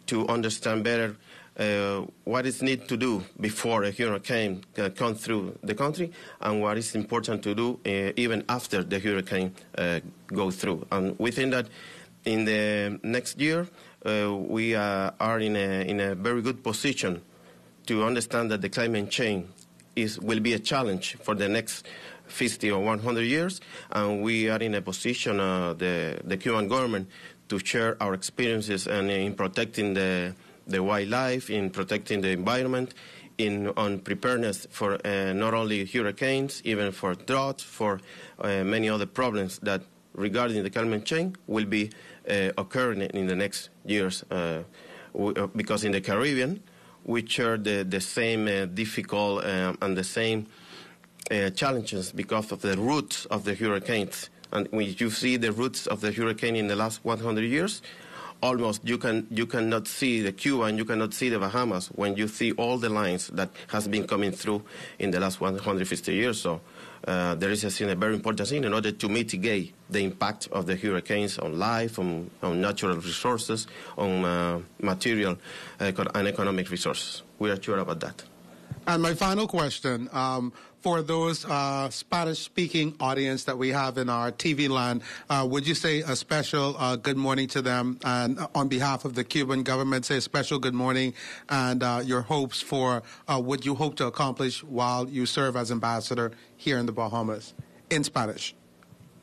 to understand better what is needed to do before a hurricane comes through the country and what is important to do even after the hurricane goes through. And we think that in the next year we are in a very good position to understand that the climate change will be a challenge for the next 50 or 100 years, and we are in a position, the Cuban government, to share our experiences and in protecting the wildlife, in protecting the environment, on preparedness for not only hurricanes, even for drought, for many other problems that regarding the climate change will be occurring in the next years. Because in the Caribbean, we share the same difficult and the same challenges because of the roots of the hurricanes. And when you see the roots of the hurricane in the last 100 years, almost you cannot see the Cuba and you cannot see the Bahamas when you see all the lines that has been coming through in the last 150 years. So there is a very important thing in order to mitigate the impact of the hurricanes on life, on natural resources, on material and economic resources. We are sure about that. And my final question, for those Spanish-speaking audience that we have in our TV land, would you say a special good morning to them? And on behalf of the Cuban government, say a special good morning and your hopes for what you hope to accomplish while you serve as ambassador here in the Bahamas, in Spanish.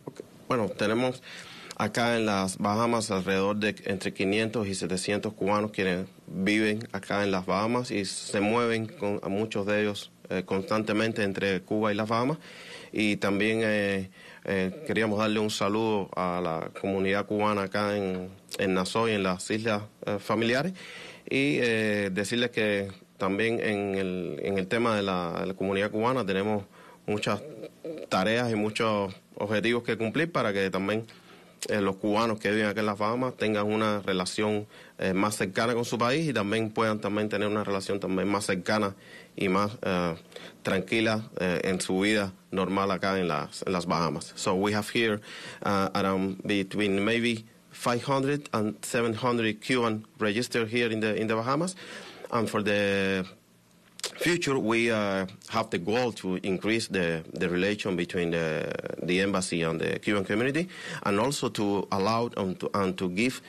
Okay. Bueno, tenemos acá en las Bahamas alrededor de entre 500 y 700 cubanos quienes viven acá en las Bahamas y se mueven a muchos de ellos constantemente entre Cuba y las Bahamas. Y también queríamos darle un saludo a la comunidad cubana acá en Nassau y en las islas familiares y decirles que también en el tema de la comunidad cubana tenemos muchas tareas y muchos objetivos que cumplir para que también los cubanos que viven acá en las Bahamas tengan una relación más cercana con su país y también puedan tener una relación también más cercana y más tranquila en su vida normal acá en las Bahamas. So we have here around between maybe 500 and 700 Cuban registered here in the Bahamas, and for the future, we have the goal to increase the relation between the embassy and the Cuban community, and also to allow and to give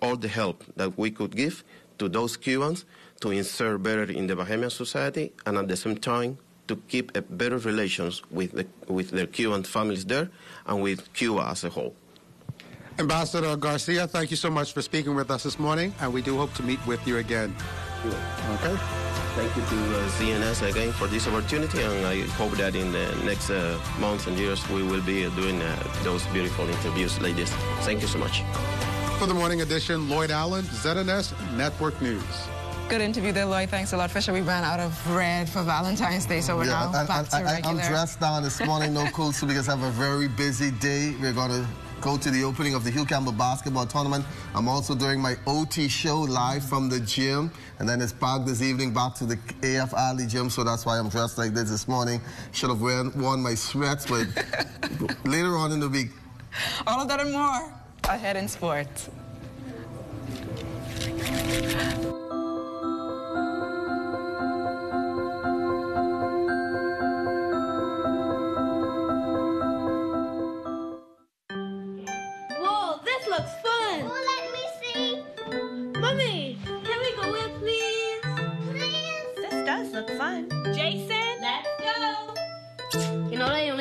all the help that we could give to those Cubans to insert better in the Bahamian society, and at the same time to keep a better relations with their Cuban families there and with Cuba as a whole. Ambassador Garcia, thank you so much for speaking with us this morning, and we do hope to meet with you again. Okay. Thank you to CNS again for this opportunity, and I hope that in the next months and years we will be doing those beautiful interviews like this. Thank you so much. For the morning edition, Lloyd Allen, ZNS Network News. Good interview there, Lloyd. Thanks a lot. Fisher, we ran out of red for Valentine's Day, so we're now back to regular. I'm dressed down this morning, no cool, so because I have a very busy day. We're going to go to the opening of the Hugh Campbell basketball tournament. I'm also doing my OT show live from the gym, and then it's back this evening back to the AF Alley gym, so that's why I'm dressed like this morning. Should have worn my sweats, but later on in the week. All of that and more ahead in sports.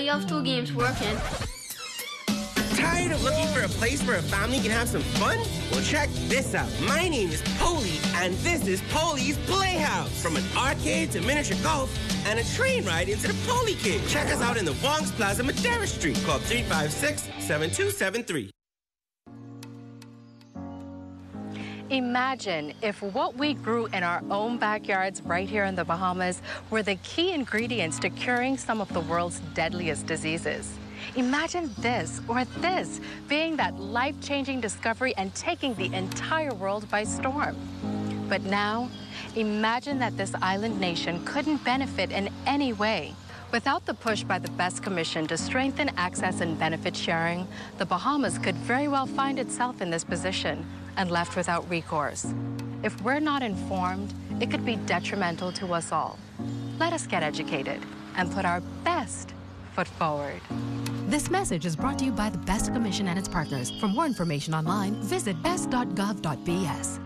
Have 2 games working. Tired of looking for a place where a family can have some fun? Well, check this out. My name is Polly, and this is Polly's Playhouse. From an arcade to miniature golf and a train ride into the Polly Cave. Check us out in the Wong's Plaza, Madera Street. Call 356-7273. Imagine if what we grew in our own backyards right here in the Bahamas were the key ingredients to curing some of the world's deadliest diseases. Imagine this or this being that life-changing discovery and taking the entire world by storm. But now, imagine that this island nation couldn't benefit in any way. Without the push by the BEST Commission to strengthen access and benefit sharing, the Bahamas could very well find itself in this position and left without recourse. If we're not informed, it could be detrimental to us all. Let us get educated and put our best foot forward. This message is brought to you by the BEST Commission and its partners. For more information online, visit best.gov.bs.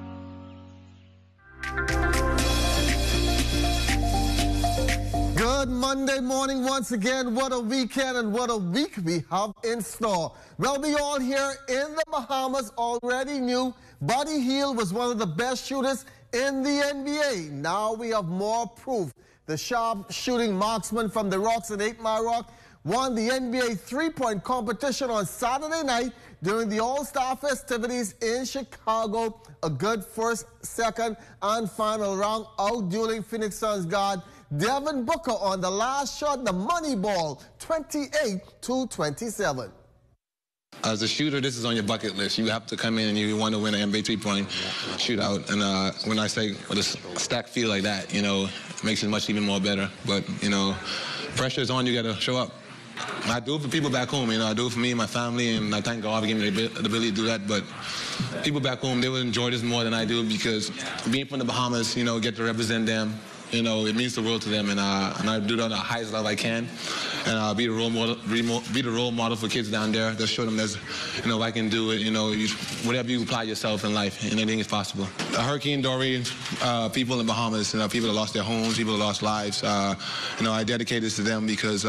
Good Monday morning once again. What a weekend and what a week we have in store. Well, we all here in the Bahamas already knew Buddy Hield was one of the best shooters in the NBA. Now we have more proof. The sharp shooting marksman from the Rocks at 8 Mile Rock won the NBA three-point competition on Saturday night during the All-Star festivities in Chicago. A good first, second, and final round, outdueling Phoenix Suns guard Devin Booker on the last shot, the money ball, 28-27. As a shooter, this is on your bucket list. You have to come in and you want to win an NBA three-point shootout. And when I say with a stacked field like that, you know, it makes it much even more better. But, you know, pressure is on. You got to show up. I do it for people back home, you know. I do it for me and my family, and I thank God for giving me the ability to do that. But people back home, they would enjoy this more than I do because being from the Bahamas, you know, get to represent them. You know, it means the world to them, and I do that on the highest level I can, and be the role model for kids down there. Just show them there's, you know, I can do it. You know, whatever you apply yourself in life, anything is possible. Hurricane Dorian, people in the Bahamas, you know, people that lost their homes, people that lost lives. You know, I dedicate this to them because.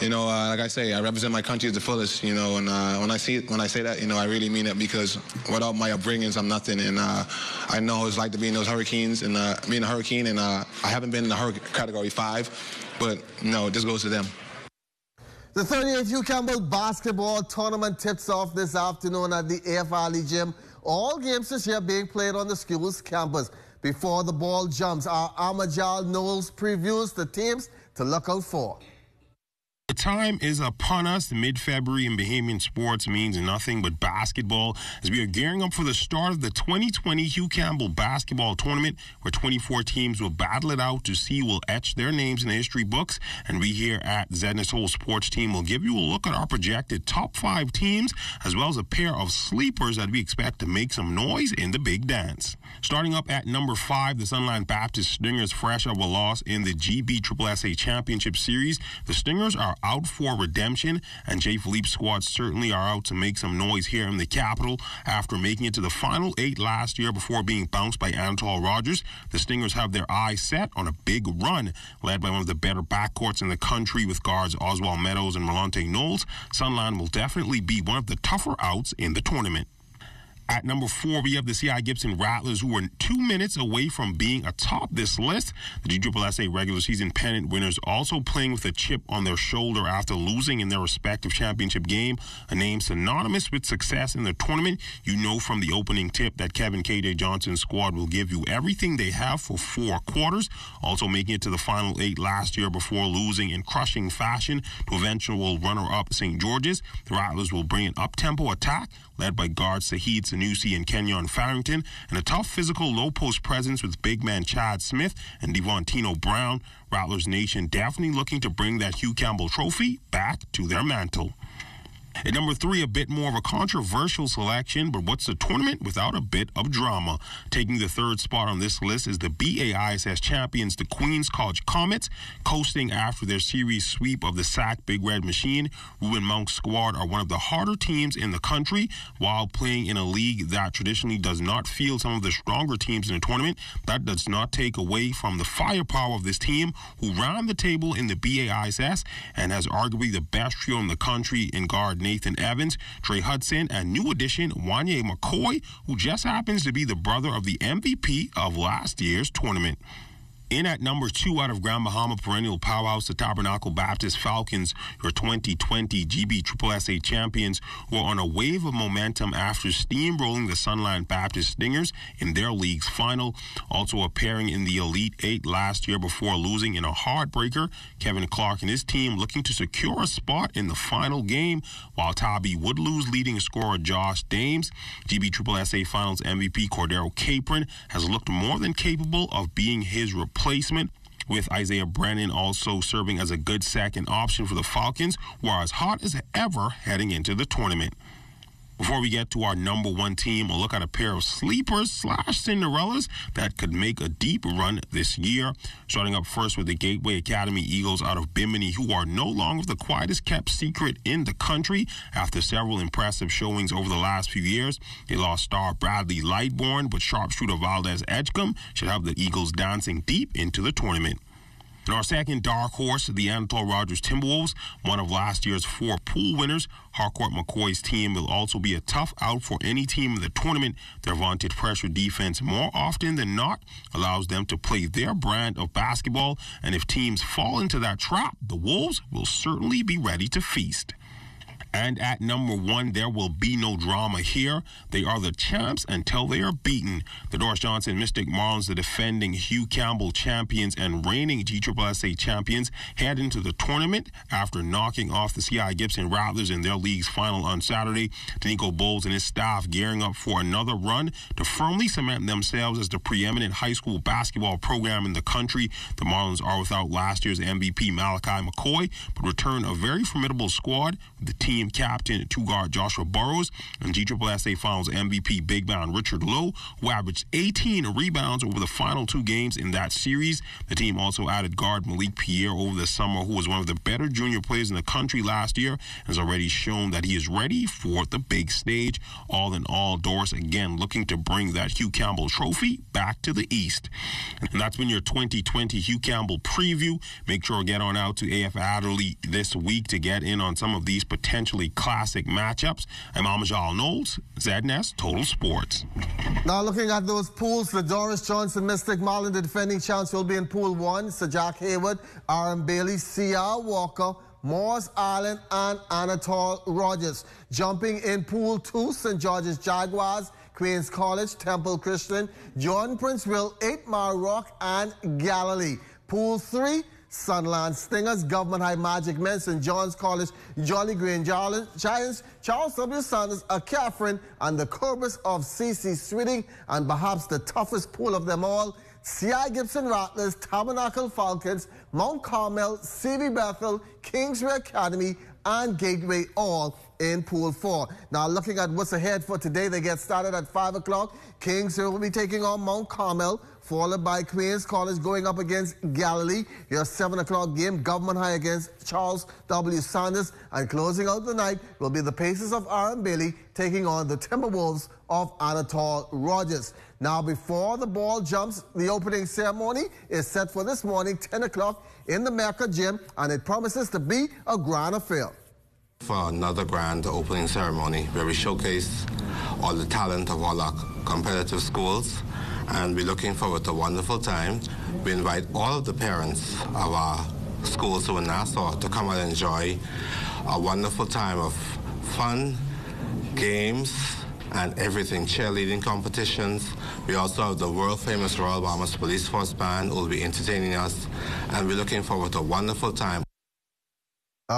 You know, like I say, I represent my country at the fullest, you know, and when I say that, you know, I really mean it because without my upbringings, I'm nothing. And I know what it's like to be in those hurricanes and being a hurricane, and I haven't been in the category 5, but, no, this goes to them. The 38th Hugh Campbell basketball tournament tips off this afternoon at the AF Alley Gym. All games this year being played on the school's campus. Before the ball jumps, our Amajal Knowles previews the teams to look out for. The time is upon us. Mid-February in Bahamian sports means nothing but basketball as we are gearing up for the start of the 2020 Hugh Campbell basketball tournament, where 24 teams will battle it out to see who will etch their names in the history books. And we here at Zedness Whole Sports Team will give you a look at our projected top 5 teams, as well as a pair of sleepers that we expect to make some noise in the big dance. Starting up at number 5, the Sunland Baptist Stingers, fresh of a loss in the GBSSA Championship Series. The Stingers are out for redemption, and Jay Philippe's squad certainly are out to make some noise here in the capital after making it to the final 8 last year before being bounced by Anatol Rogers. The Stingers have their eyes set on a big run, led by one of the better backcourts in the country with guards Oswald Meadows and Malante Knowles. Sunland will definitely be one of the tougher outs in the tournament. At number 4, we have the C.I. Gibson Rattlers, who are 2 minutes away from being atop this list. The GSSA regular season pennant winners also playing with a chip on their shoulder after losing in their respective championship game, a name synonymous with success in the tournament. You know from the opening tip that Kevin K.J. Johnson's squad will give you everything they have for 4 quarters, also making it to the final 8 last year before losing in crushing fashion to eventual runner-up St. George's. The Rattlers will bring an up-tempo attack led by guards Saheed Sanusi and Kenyon Farrington, and a tough physical low-post presence with big man Chad Smith and Devontae Brown. Rattlers Nation definitely looking to bring that Hugh Campbell trophy back to their mantle. At number 3, a bit more of a controversial selection, but what's the tournament without a bit of drama? Taking the 3rd spot on this list is the BAISS champions, the Queens College Comets, coasting after their series sweep of the SAC Big Red Machine. Ruben Monk's squad are one of the harder teams in the country, while playing in a league that traditionally does not field some of the stronger teams in the tournament. That does not take away from the firepower of this team, who ran the table in the BAISS and has arguably the best trio in the country in guard Nathan Evans, Trey Hudson, and new addition Wanye McCoy, who just happens to be the brother of the MVP of last year's tournament. In at number 2 out of Grand Bahama perennial powerhouse, the Tabernacle Baptist Falcons, your 2020 GBSSA champions, who are on a wave of momentum after steamrolling the Sunland Baptist Stingers in their league's final, also appearing in the Elite 8 last year before losing in a heartbreaker. Kevin Clark and his team looking to secure a spot in the final game, while Tabby Woodlow's leading scorer Josh Dames. GBSSA Finals MVP Cordero Capron has looked more than capable of being his replacement, with Isaiah Brennan also serving as a good second option for the Falcons, who are as hot as ever heading into the tournament. Before we get to our number 1 team, we'll look at a pair of sleepers/Cinderellas that could make a deep run this year. Starting up first with the Gateway Academy Eagles out of Bimini, who are no longer the quietest kept secret in the country after several impressive showings over the last few years. They lost star Bradley Lightbourne, but sharpshooter Valdez Edgecombe should have the Eagles dancing deep into the tournament. In our second dark horse, the Anatole Rogers Timberwolves, one of last year's 4 pool winners. Harcourt McCoy's team will also be a tough out for any team in the tournament. Their vaunted pressure defense more often than not allows them to play their brand of basketball, and if teams fall into that trap, the Wolves will certainly be ready to feast. And at number 1, there will be no drama here. They are the champs until they are beaten. The Doris Johnson Mystic Marlins, the defending Hugh Campbell champions and reigning GSSA champions, head into the tournament after knocking off the C.I. Gibson Rattlers in their league's final on Saturday. Danico Bowles and his staff gearing up for another run to firmly cement themselves as the preeminent high school basketball program in the country. The Marlins are without last year's MVP Malachi McCoy, but return a very formidable squad with the team captain, 2-guard Joshua Burrows, and GSSA Finals MVP big man Richard Lowe, who averaged 18 rebounds over the final 2 games in that series. The team also added guard Malik Pierre over the summer, who was one of the better junior players in the country last year, and has already shown that he is ready for the big stage. All in all, Doris again looking to bring that Hugh Campbell trophy back to the East. And that's been your 2020 Hugh Campbell preview. Make sure to get on out to AF Adderley this week to get in on some of these potentially classic matchups. I'm Amajal Knowles, ZNS Total Sports. Now looking at those pools, the Doris Johnson Mystic Marlin, the defending champs, will be in Pool 1. Sir Jack Hayward, R.M. Bailey, C.R. Walker, Morris Island, and Anatole Rogers. Jumping in Pool 2, St. George's Jaguars, Queens College, Temple Christian, Jordan Princeville, 8 Mile Rock, and Galilee. Pool 3, Sunland Stingers, Government High Magic Men, St. John's College, Jolly Green Giants, Charles W. Sanders, Catherine, and the Corbus of C.C. Sweeting, and perhaps the toughest pool of them all, C.I. Gibson Rattlers, Tabernacle Falcons, Mount Carmel, C.V. Bethel, Kingsway Academy, and Gateway, all in Pool 4. Now looking at what's ahead for today, they get started at 5 o'clock. Kingsway will be taking on Mount Carmel, followed by Queens College going up against Galilee. Your 7 o'clock game, Government High against Charles W. Sanders. And closing out the night will be the Pacers of R.M. Bailey taking on the Timberwolves of Anatole Rogers. Now, before the ball jumps, the opening ceremony is set for this morning, 10 o'clock, in the Mecca Gym, and it promises to be a grand affair. For another grand opening ceremony where we showcase all the talent of all our competitive schools, and we're looking forward to a wonderful time. We invite all of the parents of our schools who are in Nassau to come and enjoy a wonderful time of fun, games, and everything, cheerleading competitions. We also have the world-famous Royal Bahamas Police Force Band who will be entertaining us, and we're looking forward to a wonderful time.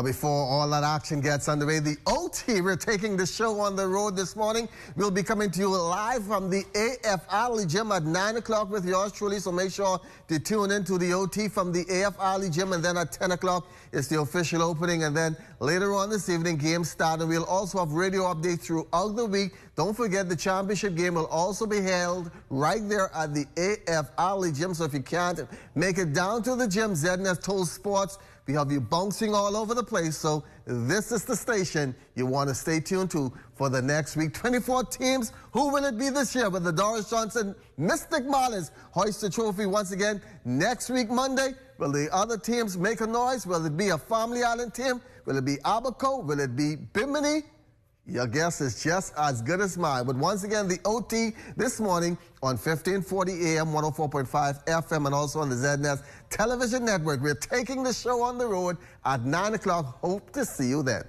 Before all that action gets underway, the OT, we're taking the show on the road this morning. We'll be coming to you live from the AF Alley Gym at 9 o'clock with yours truly, so make sure to tune in to the OT from the AF Alley Gym, and then at 10 o'clock is the official opening, and then later on this evening, games start, and we'll also have radio updates throughout the week. Don't forget the championship game will also be held right there at the AF Alley Gym, so if you can't make it down to the gym, ZNS Toll Sports, we have you bouncing all over the place, so this is the station you want to stay tuned to for the next week. 24 teams. Who will it be this year? Will the Doris Johnson Mystic Marlins hoist the trophy once again next week, Monday? Will the other teams make a noise? Will it be a Family Island team? Will it be Abaco? Will it be Bimini? Your guess is just as good as mine. But once again, the OT this morning on 1540 AM, 104.5 FM, and also on the ZNS television network. We're taking the show on the road at 9 o'clock. Hope to see you then.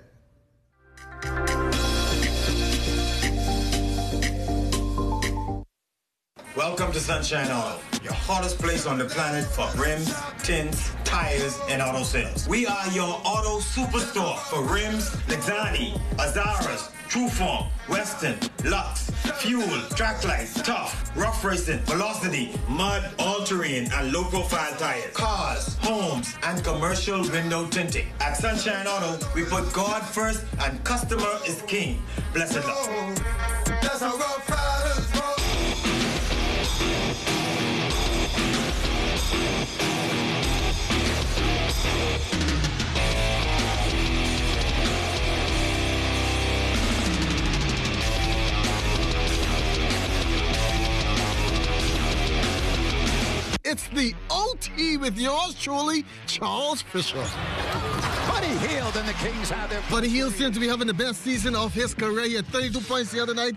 Welcome to Sunshine Auto, your hottest place on the planet for rims, tints, tires, and auto sales. We are your auto superstore for rims, Lexani, Azaras, Trueform, Western, Lux, Fuel, Track Lights, Tough, Rough Racing, Velocity, Mud, All-Terrain, and low-profile tires. Cars, homes, and commercial window tinting. At Sunshine Auto, we put God first and customer is king. Blessed luck. That's how Rough Riders roll. It's the OT with yours truly, Charles Fisher. Buddy Hield and the Kings have their... Buddy Hield seems to be having the best season of his career. He had 32 points the other night.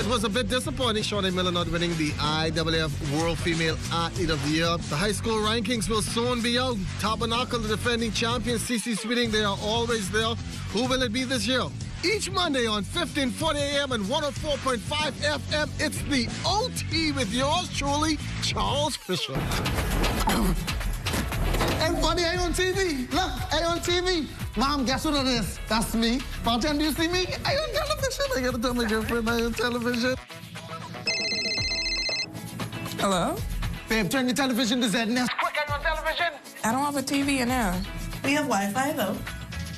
It was a bit disappointing, Shawnee Miller not winning the IAAF World Female Athlete of the Year. The high school rankings will soon be out. Tabernacle, the defending champion, CC Sweeting, they are always there. Who will it be this year? Each Monday on 1540 AM and 104.5 FM, it's the OT with yours truly, Charles Fisher. And Buddy, I on TV. Look, I on TV. Mom, guess what it is? That's me. Bartender, do you see me? I on television. I gotta tell my girlfriend I on television. Hello? Babe, turn your television to ZNS. Quick, I'm on television. I don't have a TV in there. We have Wi-Fi, though.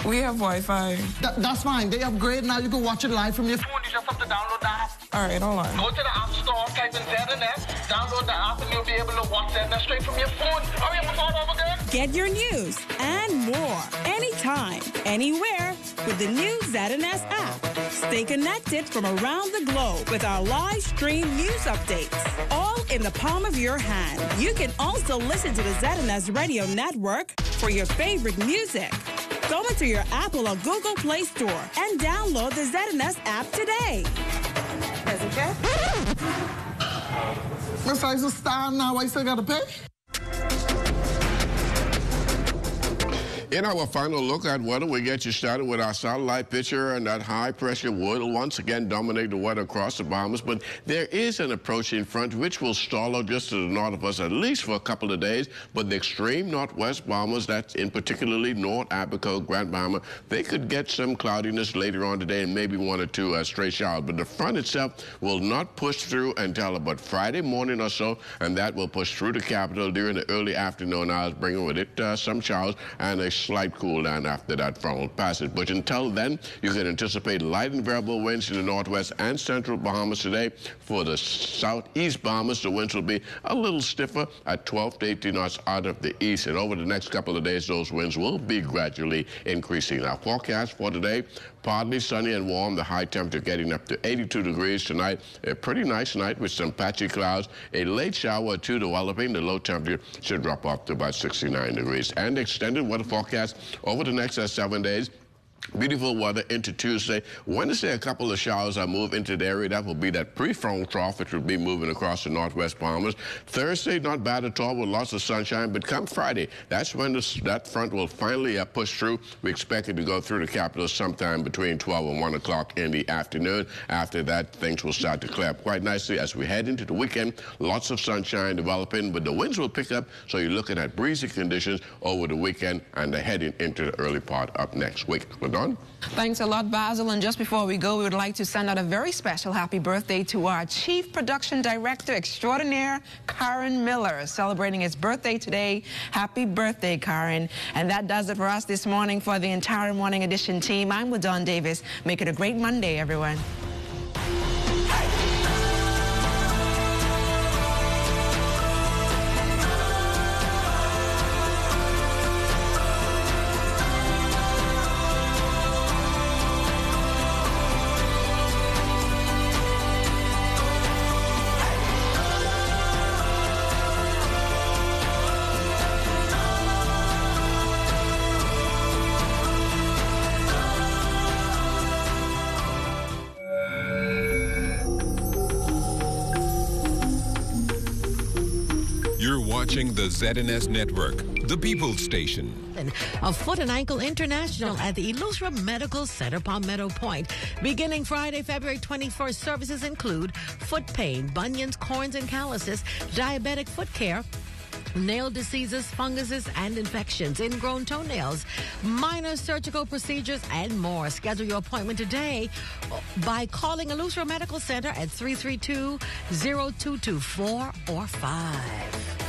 We have Wi-Fi. That's fine. They upgrade now. You can watch it live from your phone. You just have to download the app. All right, hold on. Go to the App Store, type in ZNS, download the app, and you'll be able to watch ZNS straight from your phone. Hurry up and start over again. Get your news and more anytime, anywhere with the new ZNS app. Stay connected from around the globe with our live stream news updates, all in the palm of your hand. You can also listen to the ZNS Radio Network for your favorite music. Go into your Apple or Google Play Store and download the ZNS app today. Okay? Miss I's a star now. I still gotta pay? In our final look at weather, we get you started with our satellite picture, and that high-pressure will once again dominate the weather across the Bahamas. But there is an approaching front which will stall out just to the north of us, at least for a couple of days. But the extreme northwest Bahamas, that's in particularly North Abaco, Grand Bahama, they could get some cloudiness later on today and maybe one or two stray showers. But the front itself will not push through until about Friday morning or so, and that will push through the capital during the early afternoon hours, bringing with it some showers and a slight cool down after that frontal passage. But until then, you can anticipate light and variable winds in the northwest and central Bahamas today. For the southeast Bahamas, the winds will be a little stiffer at 12 to 18 knots out of the east. And over the next couple of days, those winds will be gradually increasing. Our forecast for today, partly sunny and warm, the high temperature getting up to 82 degrees tonight. A pretty nice night with some patchy clouds. A late shower or two developing. The low temperature should drop off to about 69 degrees. And extended weather forecast over the next 7 days. Beautiful weather into Tuesday. Wednesday, a couple of showers are moved into the area. That will be that pre-front trough, which will be moving across the northwest Bahamas. Thursday, not bad at all with lots of sunshine. But come Friday, that's when that front will finally push through. We expect it to go through the capital sometime between 12 and 1 o'clock in the afternoon. After that, things will start to clear up quite nicely as we head into the weekend. Lots of sunshine developing, but the winds will pick up. So you're looking at breezy conditions over the weekend and heading into the early part of next week. Don? Thanks a lot, Basil. And just before we go, we would like to send out a very special happy birthday to our Chief Production Director Extraordinaire, Karen Miller, celebrating his birthday today. Happy birthday, Karen. And that does it for us this morning. For the entire Morning Edition team, I'm LaDawn Davis. Make it a great Monday, everyone. Watching the ZNS Network, the People's Station. A foot and ankle international at the Illustra Medical Center, Palmetto Point. Beginning Friday, February 21st, services include foot pain, bunions, corns and calluses, diabetic foot care, nail diseases, funguses, and infections, ingrown toenails, minor surgical procedures, and more. Schedule your appointment today by calling Illustra Medical Center at 332-0224 or 5.